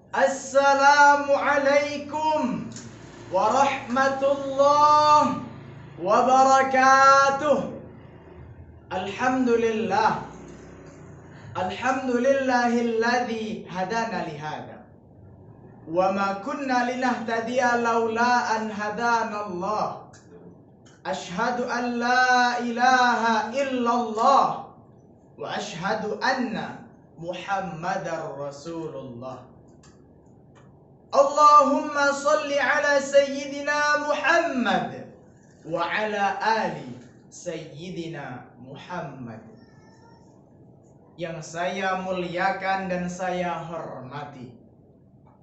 Assalamualaikum warahmatullahi wabarakatuh. Alhamdulillah. Alhamdulillahilladzi hadana lihada. Wa ma kunna linahtadiya laula an hadanallah. Ashhadu an la ilaha illallah wa ashhadu anna Muhammadar Rasulullah. Allahumma salli ala Sayyidina Muhammad wa ala ali Sayyidina Muhammad. Yang saya muliakan dan saya hormati,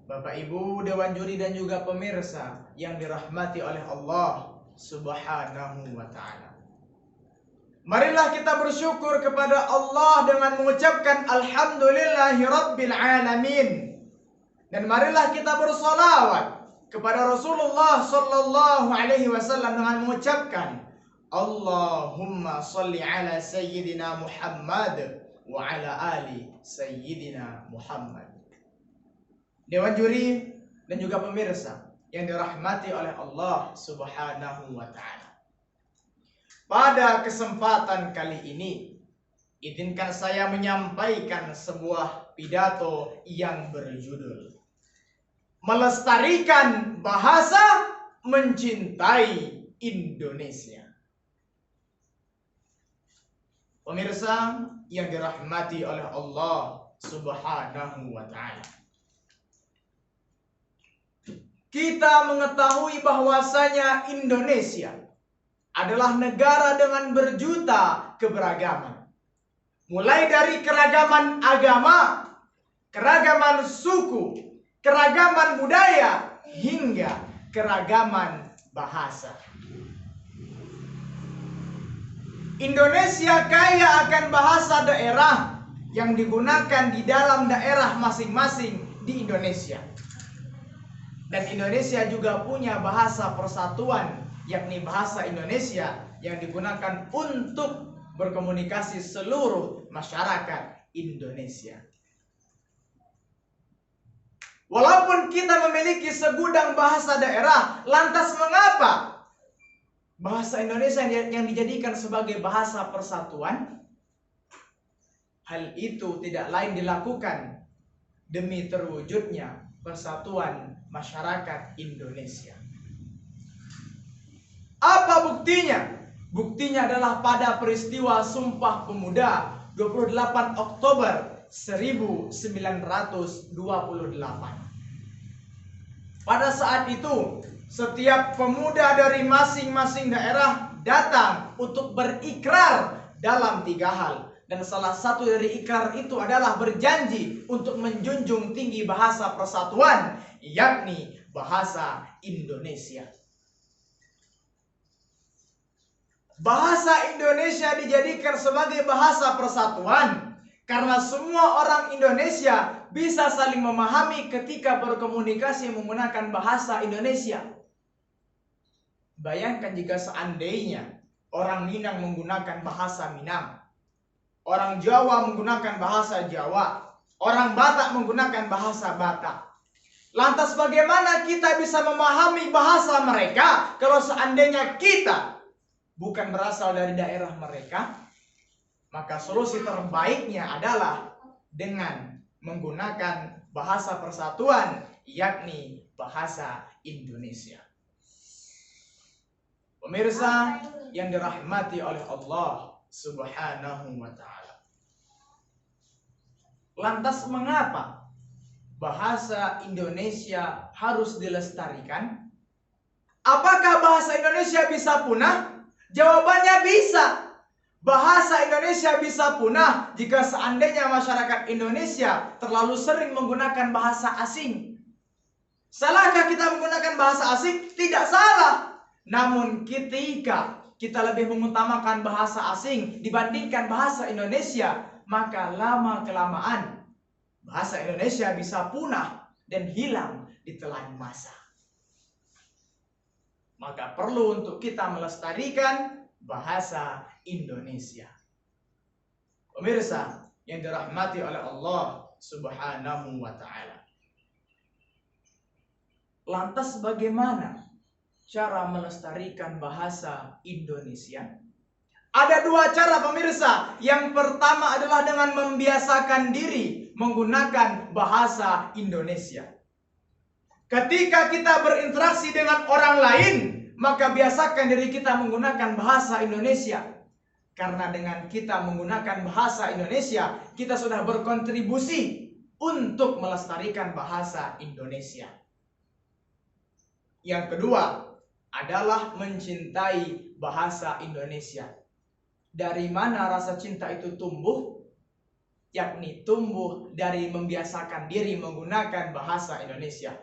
Bapak Ibu Dewan Juri dan juga pemirsa yang dirahmati oleh Allah Subhanahu wa ta'ala. Marilah kita bersyukur kepada Allah dengan mengucapkan Alhamdulillahi Rabbil Alamin. Dan marilah kita bersolawat kepada Rasulullah Sallallahu Alaihi Wasallam dengan mengucapkan Allahumma salli ala Sayyidina Muhammad wa ala ali Sayyidina Muhammad. Dewan Juri dan juga pemirsa yang dirahmati oleh Allah Subhanahu wa ta'ala. Pada kesempatan kali ini, izinkan saya menyampaikan sebuah pidato yang berjudul Melestarikan Bahasa Mencintai Indonesia. Pemirsa yang dirahmati oleh Allah Subhanahu wa ta'ala. Kita mengetahui bahwasanya Indonesia adalah negara dengan berjuta keberagaman. Mulai dari keragaman agama, keragaman suku, keragaman budaya, hingga keragaman bahasa. Indonesia kaya akan bahasa daerah yang digunakan di dalam daerah masing-masing di Indonesia. Dan Indonesia juga punya bahasa persatuan, yakni bahasa Indonesia yang digunakan untuk berkomunikasi seluruh masyarakat Indonesia. Walaupun kita memiliki segudang bahasa daerah, lantas mengapa bahasa Indonesia yang dijadikan sebagai bahasa persatuan? Hal itu tidak lain dilakukan demi terwujudnya persatuan masyarakat Indonesia. Apa buktinya? Buktinya adalah pada peristiwa Sumpah Pemuda 28 Oktober 1928. Pada saat itu, setiap pemuda dari masing-masing daerah datang untuk berikrar dalam 3 hal. Dan salah satu dari ikrar itu adalah berjanji untuk menjunjung tinggi bahasa persatuan, yakni bahasa Indonesia. Bahasa Indonesia dijadikan sebagai bahasa persatuan karena semua orang Indonesia bisa saling memahami ketika berkomunikasi menggunakan bahasa Indonesia. Bayangkan jika seandainya orang Minang menggunakan bahasa Minang, orang Jawa menggunakan bahasa Jawa, orang Batak menggunakan bahasa Batak. Lantas bagaimana kita bisa memahami bahasa mereka kalau seandainya kita bukan berasal dari daerah mereka? Maka solusi terbaiknya adalah dengan menggunakan bahasa persatuan, yakni bahasa Indonesia. Pemirsa yang dirahmati oleh Allah Subhanahu wa ta'ala. Lantas mengapa bahasa Indonesia harus dilestarikan? Apakah bahasa Indonesia bisa punah? Jawabannya bisa. Bahasa Indonesia bisa punah jika seandainya masyarakat Indonesia terlalu sering menggunakan bahasa asing. Salahkah kita menggunakan bahasa asing? Tidak salah. Namun ketika kita lebih mengutamakan bahasa asing dibandingkan bahasa Indonesia, maka lama-kelamaan bahasa Indonesia bisa punah dan hilang di telan masa. Maka perlu untuk kita melestarikan bahasa Indonesia. Pemirsa yang dirahmati oleh Allah Subhanahu wa ta'ala. Lantas bagaimana cara melestarikan bahasa Indonesia? Ada dua cara pemirsa. Yang pertama adalah dengan membiasakan diri menggunakan bahasa Indonesia. Ketika kita berinteraksi dengan orang lain, maka biasakan diri kita menggunakan bahasa Indonesia. Karena dengan kita menggunakan bahasa Indonesia, kita sudah berkontribusi untuk melestarikan bahasa Indonesia. Yang kedua adalah mencintai bahasa Indonesia. Dari mana rasa cinta itu tumbuh? Yakni tumbuh dari membiasakan diri menggunakan bahasa Indonesia.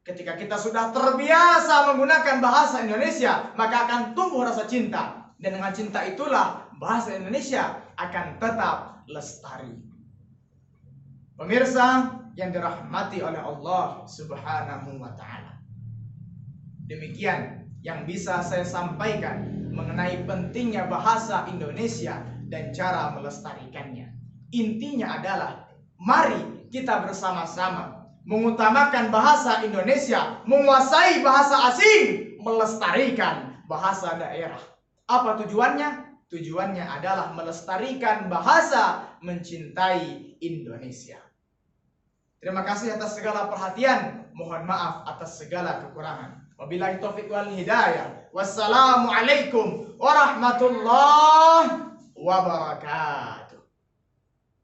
Ketika kita sudah terbiasa menggunakan bahasa Indonesia, maka akan tumbuh rasa cinta. Dan dengan cinta itulah bahasa Indonesia akan tetap lestari. Pemirsa yang dirahmati oleh Allah Subhanahu wa Ta'ala. Demikian yang bisa saya sampaikan mengenai pentingnya bahasa Indonesia dan cara melestarikannya. Intinya adalah mari kita bersama-sama mengutamakan bahasa Indonesia, menguasai bahasa asing, melestarikan bahasa daerah. Apa tujuannya? Tujuannya adalah melestarikan bahasa, mencintai Indonesia. Terima kasih atas segala perhatian. Mohon maaf atas segala kekurangan. Wabillahi taufiq wal hidayah. Wassalamualaikum warahmatullahi wabarakatuh.